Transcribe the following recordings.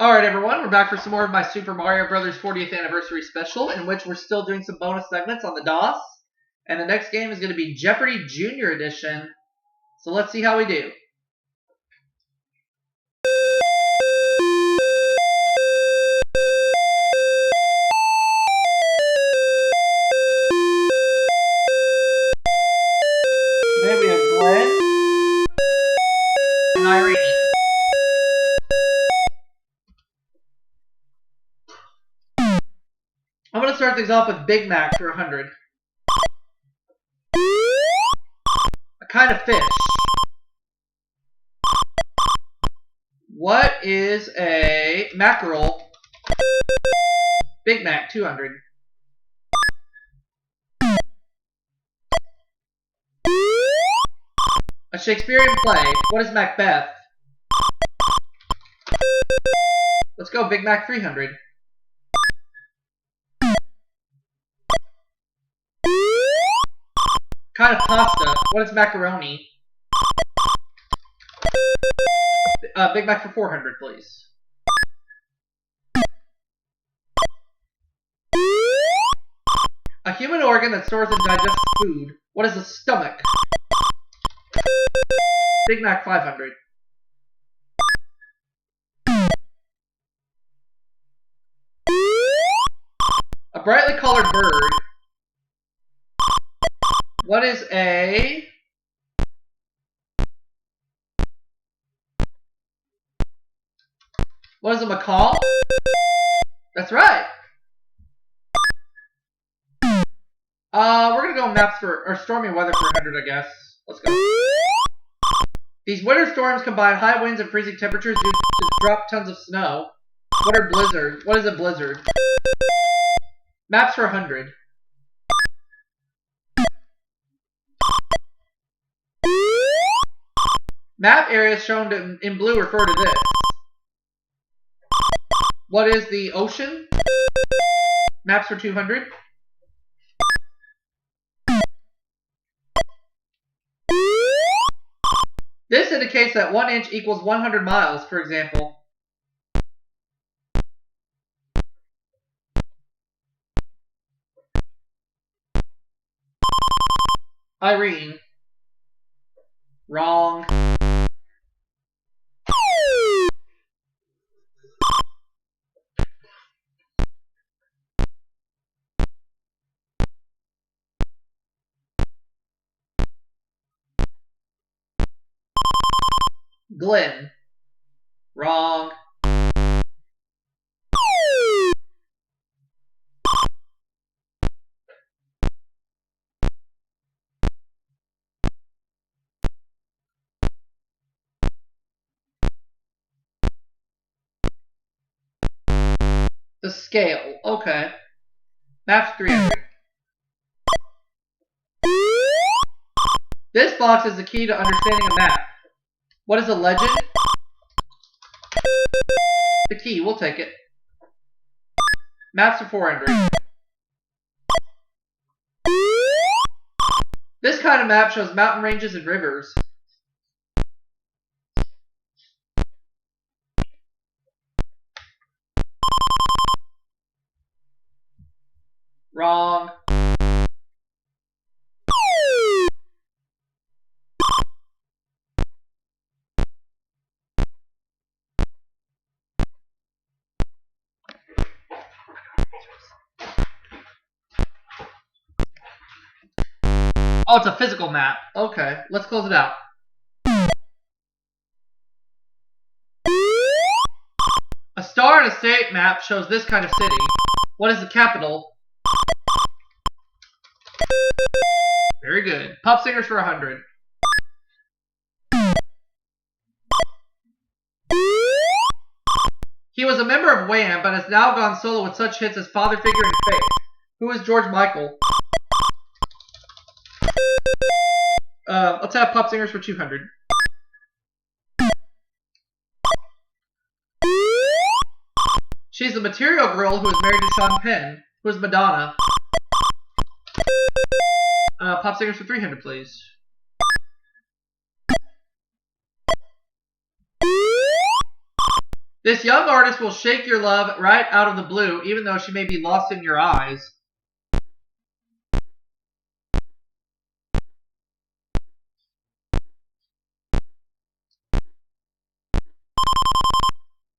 Alright everyone, we're back for some more of my Super Mario Bros. 40th Anniversary Special, in which we're still doing some bonus segments on the DOS. And the next game is going to be Jeopardy Junior Edition. So let's see how we do. Today we have Glenn and Irene. I'm going to start things off with Big Mac for 100. A kind of fish. What is a mackerel? Big Mac, 200. A Shakespearean play. What is Macbeth? Let's go Big Mac, 300. Kind of pasta. What is macaroni? Big Mac for 400, please. A human organ that stores and digests food. What is the stomach? Big Mac, 500. A brightly colored bird. What is a... What is a macaw? That's right. We're gonna go maps for, or stormy weather for 100, I guess. Let's go. These winter storms combine high winds and freezing temperatures due to drop tons of snow. What are blizzards? What is a blizzard? Maps for 100. Map areas shown in blue refer to this. What is the ocean? Maps for 200. This indicates that 1 inch equals 100 miles, for example. Irene. Wrong. Glenn. Wrong. The scale. Okay. Maps 300. This box is the key to understanding a map. What is a legend? The key. We'll take it. Maps are 400. This kind of map shows mountain ranges and rivers. Wrong. Oh, it's a physical map. Okay, let's close it out. A star in a state map shows this kind of city. What is the capital? Very good. Pop singers for 100. He was a member of Wham, but has now gone solo with such hits as Father Figure and Faith. Who is George Michael? Let's have pop singers for 200. She's the Material Girl who is married to Sean Penn, who is Madonna. Pop singers for 300, please. This young artist will shake your love right out of the blue, even though she may be lost in your eyes.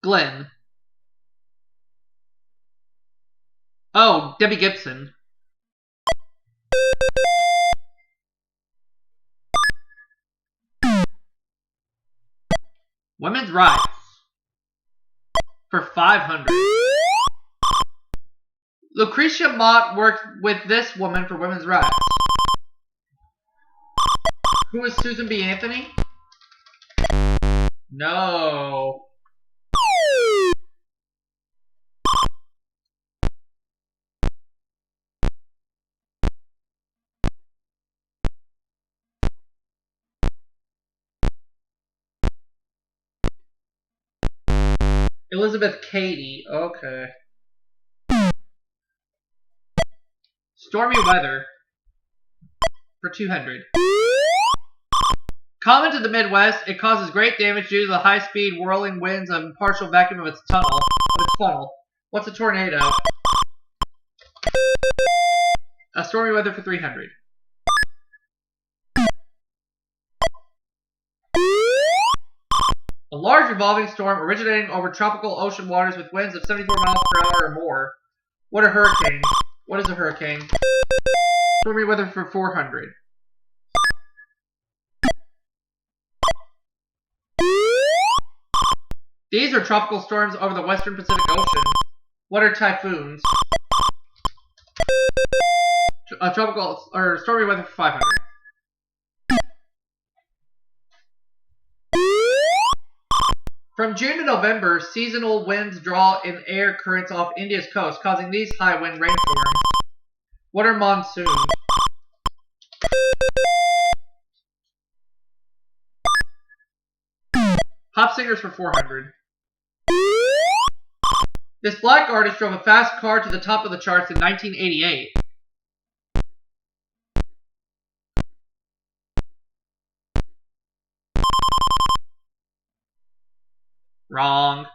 Glenn. Oh, Debbie Gibson. Women's rights. For 500. Lucretia Mott worked with this woman for women's rights. Who is Susan B. Anthony? No. Elizabeth Cady. Okay. Stormy weather. For 200. Common to the Midwest, it causes great damage due to the high-speed whirling winds and partial vacuum of its funnel. What's a tornado? A stormy weather for 300. A large revolving storm originating over tropical ocean waters with winds of 74 miles per hour or more. What are hurricanes? What is a hurricane? Stormy weather for 400. These are tropical storms over the western Pacific Ocean. What are typhoons? Tropical or stormy weather for 500. From June to November, seasonal winds draw in air currents off India's coast, causing these high wind rainstorms. What are monsoons? Pop singers for 400. This black artist drove a fast car to the top of the charts in 1988. Wrong.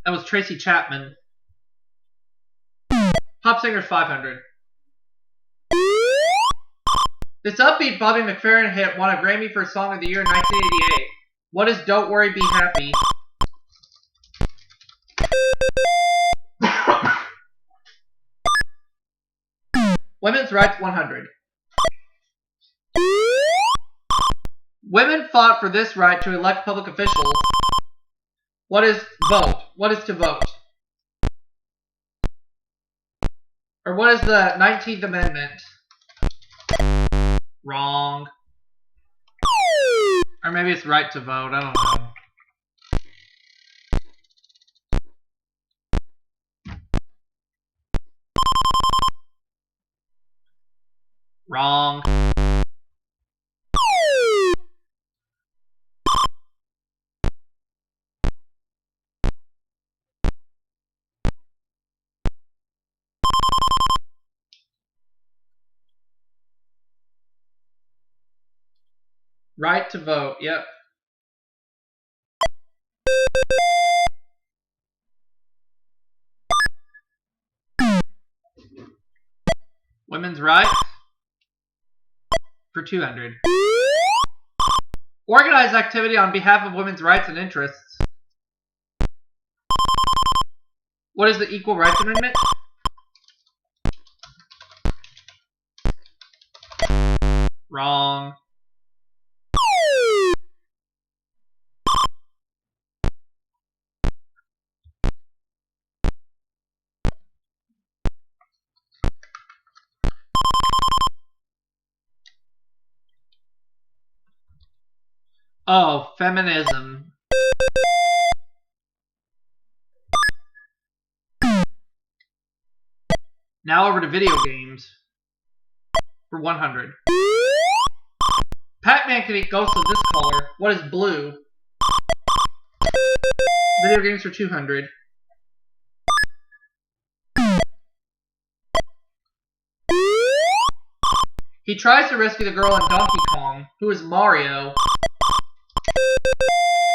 That was Tracy Chapman. Pop Singers 500. This upbeat Bobby McFerrin hit won a Grammy for Song of the Year in 1988. What is Don't Worry, Be Happy? Women's Rights 100. Women fought for this right to elect public officials. What is vote? What is to vote? Or what is the 19th Amendment? Wrong. Or maybe it's right to vote. I don't know. Wrong. Right to vote. Yep. Women's rights for 200. Organized activity on behalf of women's rights and interests. What is the Equal Rights Amendment? Wrong. Oh, feminism. Now over to video games for 100. Pac-Man can eat ghosts of this color. What is blue? Video games for 200. He tries to rescue the girl in Donkey Kong, who is Mario.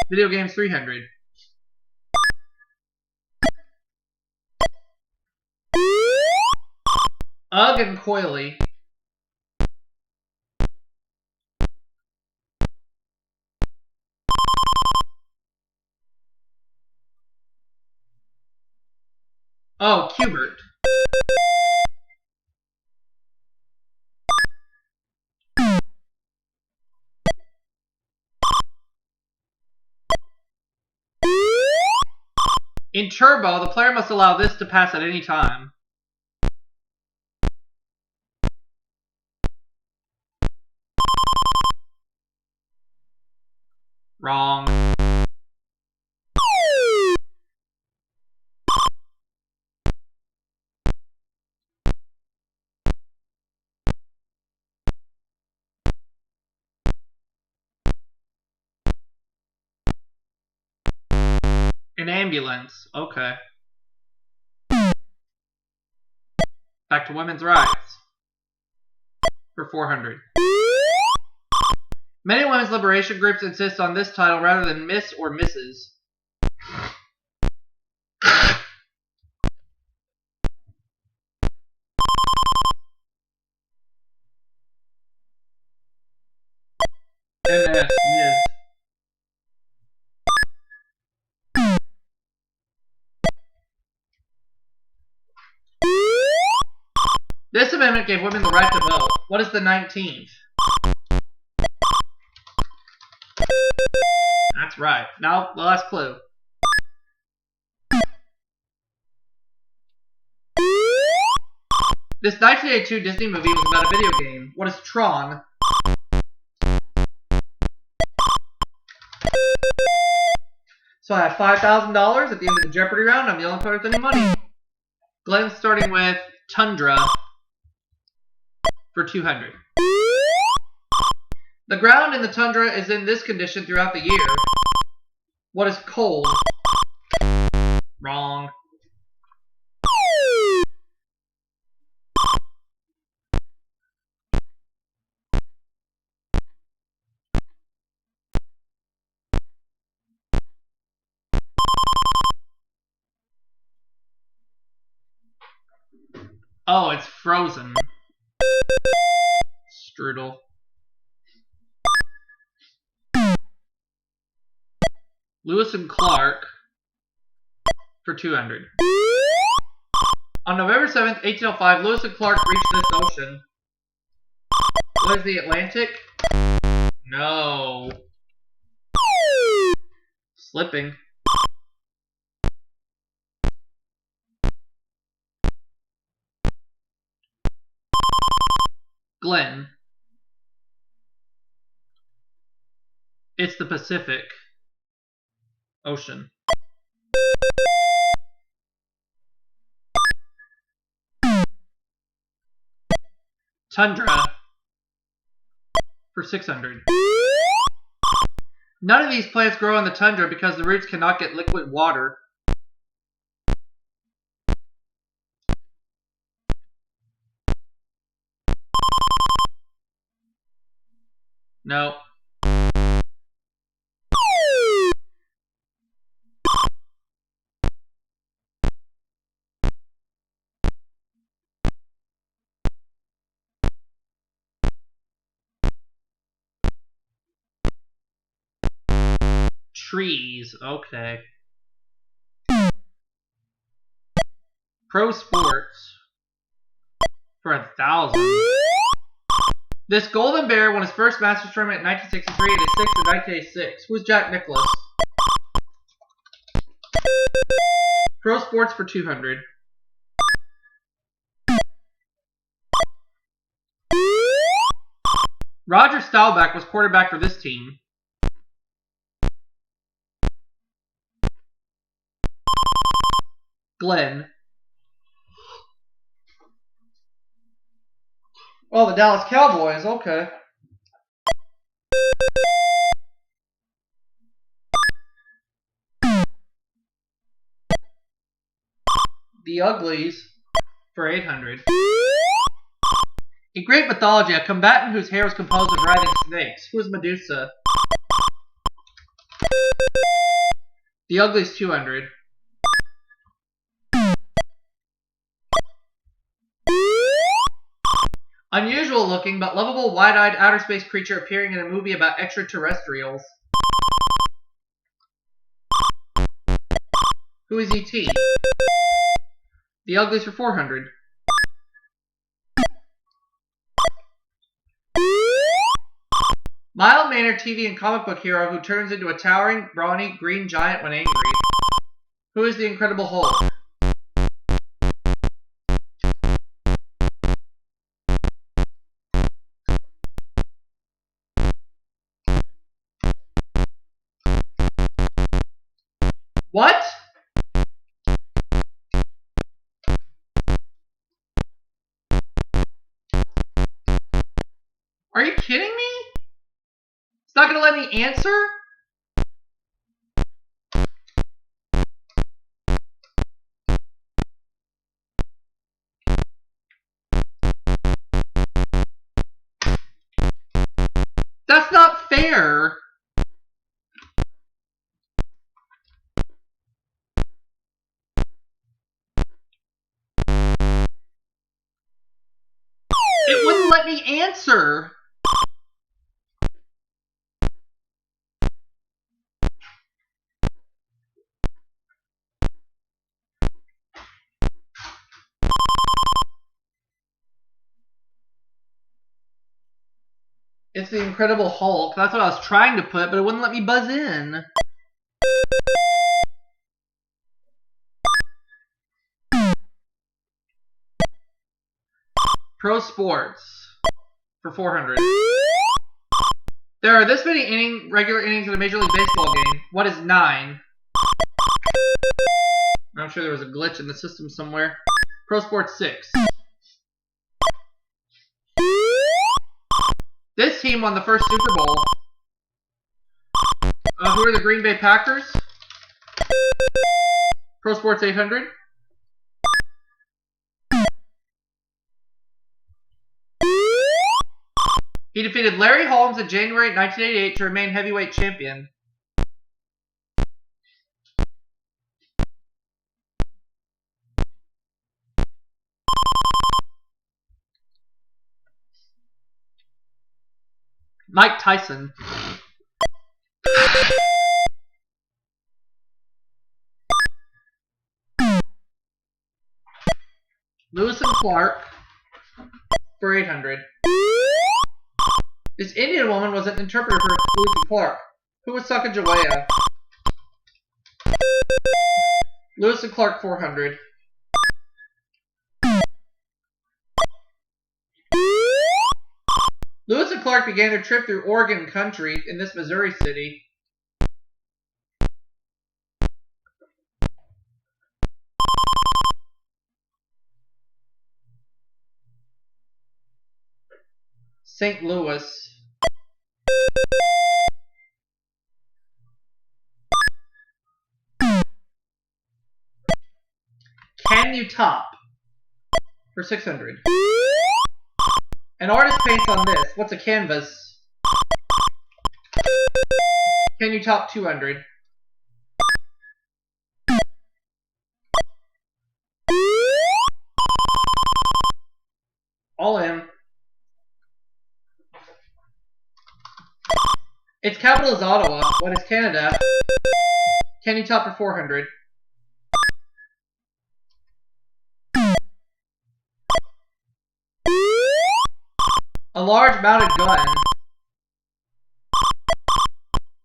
Video games 300. Ugg and Coily. Oh, Cubert. In Turbo, the player must allow this to pass at any time. Wrong. An ambulance. Okay. Back to women's rights. For 400. Many women's liberation groups insist on this title rather than Miss or Mrs. NES. This amendment gave women the right to vote. What is the 19th? That's right. Now, the last clue. This 1982 Disney movie was about a video game. What is Tron? So I have $5,000 at the end of the Jeopardy round. I'm the only player with any money. Glenn's starting with Tundra for 200. The ground in the tundra is in this condition throughout the year. What is cold? Wrong. Oh, it's frozen. Strudel. Lewis and Clark for 200. On November 7th, 1805, Lewis and Clark reached this ocean. What is the Atlantic? No. Slipping. Glenn. It's the Pacific Ocean. Tundra for 600. None of these plants grow in the tundra because the roots cannot get liquid water. No. Trees. Okay. Pro Sports for 1,000. This Golden Bear won his first Masters tournament in 1963 and his sixth in 1986. Who's Jack Nicklaus? Pro Sports for 200. Roger Staubach was quarterback for this team. Glenn. Oh, the Dallas Cowboys. Okay. The Uglies for 800. In Greek mythology, a combatant whose hair was composed of writhing snakes. Who is Medusa? The Uglies 200. Unusual looking but lovable wide-eyed outer space creature appearing in a movie about extraterrestrials. Who is E.T.? The Uglies for 400. Mild-mannered TV and comic book hero who turns into a towering, brawny, green giant when angry. Who is the Incredible Hulk? What? Are you kidding me? It's not going to let me answer? That's not fair. It wouldn't let me answer. It's the Incredible Hulk. That's what I was trying to put, but it wouldn't let me buzz in. Pro Sports for 400. There are this many regular innings in a Major League Baseball game. What is 9? I'm sure there was a glitch in the system somewhere. Pro Sports 6. This team won the first Super Bowl. Who are the Green Bay Packers? Pro Sports 800. He defeated Larry Holmes in January 1988 to remain heavyweight champion. Mike Tyson. Lewis and Clark for 800. This Indian woman was an interpreter for Lewis and Clark. Who was Sacagawea? Lewis and Clark 400. Lewis and Clark began their trip through Oregon country in this Missouri city. St. Louis. Can you top for 600? An artist paints on this. What's a canvas? Can you top 200? All in. Its capital is Ottawa. What is Canada? Can you top for 400? A large mounted gun.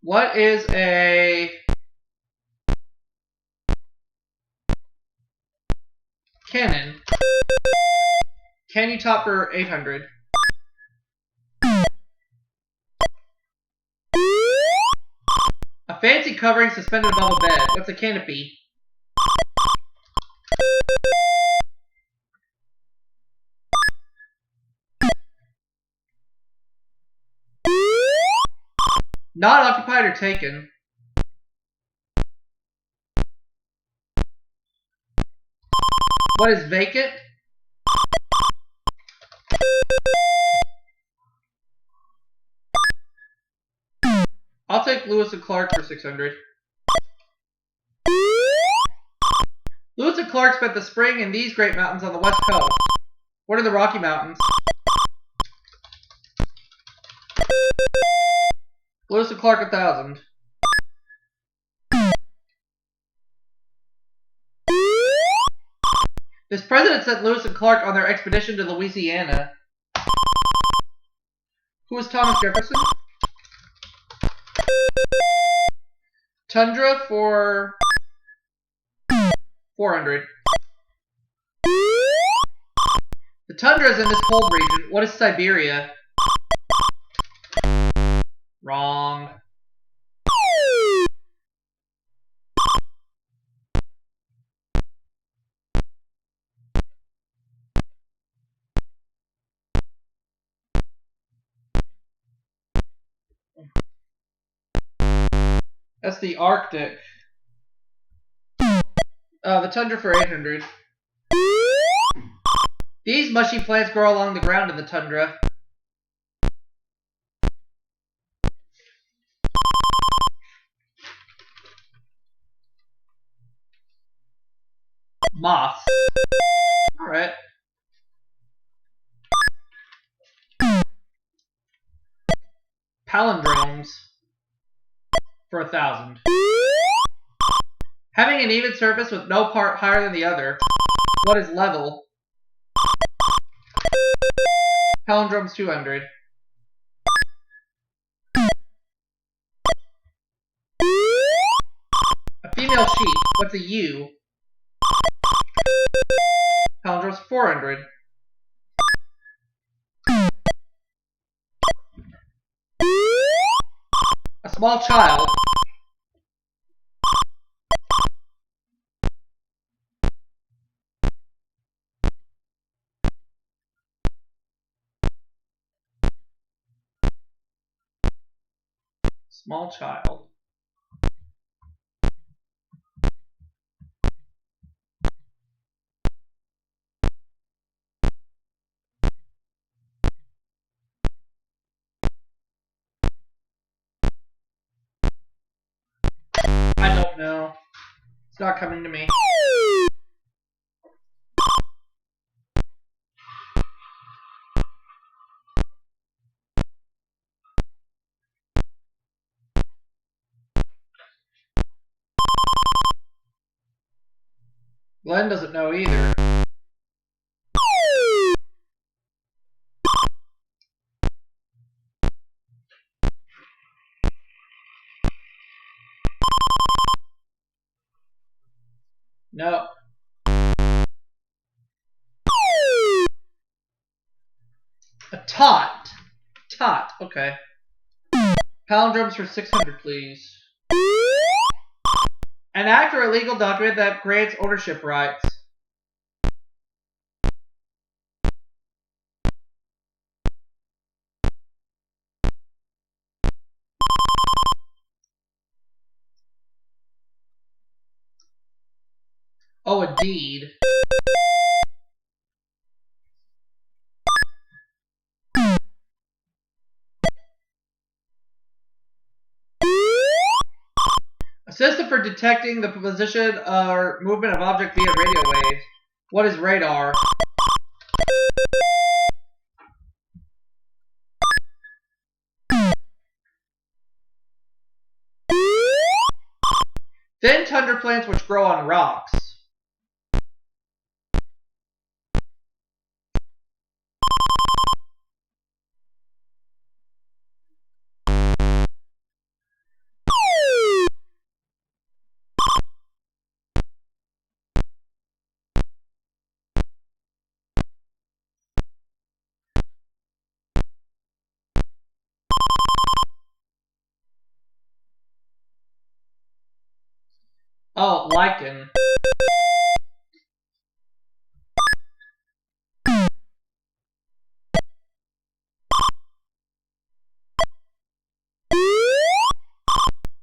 What is a cannon? Can you top for 800? A fancy covering suspended above a bed. What's a canopy? Not occupied or taken. What is vacant? I'll take Lewis and Clark for 600. Lewis and Clark spent the spring in these great mountains on the west coast. What are the Rocky Mountains? Lewis and Clark 1,000. This president sent Lewis and Clark on their expedition to Louisiana. Who was Thomas Jefferson? Tundra for 400. The tundra is in this cold region. What is Siberia? Wrong. That's the Arctic. The tundra for 800. These mushy plants grow along the ground in the tundra. Moths. Alright. Palindromes for 1,000. Having an even surface with no part higher than the other. What is level? Palindromes 200. A female sheep. What's a ewe? Palindromes 400. A small child. Small child. I don't know. It's not coming to me. Glenn doesn't know either. No. A tot. Tot, okay. Palindromes for 600, please. An act or a legal document that grants ownership rights. Oh, a deed. A system for detecting the position or movement of object via radio waves. What is radar? Thin tundra plants which grow on rocks. Oh, lichen.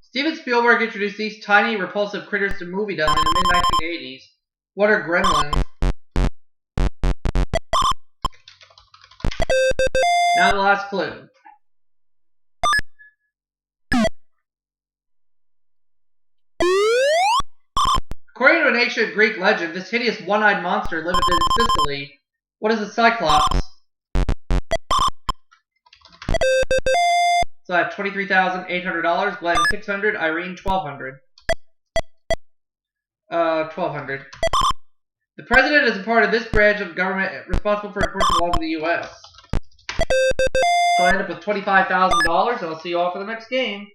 Steven Spielberg introduced these tiny, repulsive critters to moviedom in the mid-1980s. What are gremlins? Now the last clue. According to an ancient Greek legend, this hideous one-eyed monster lived in Sicily. What is a Cyclops? So I have $23,800, Glenn $600, Irene $1,200. $1,200. The president is a part of this branch of government responsible for enforcing the laws of the U.S. So I end up with $25,000, and I'll see you all for the next game.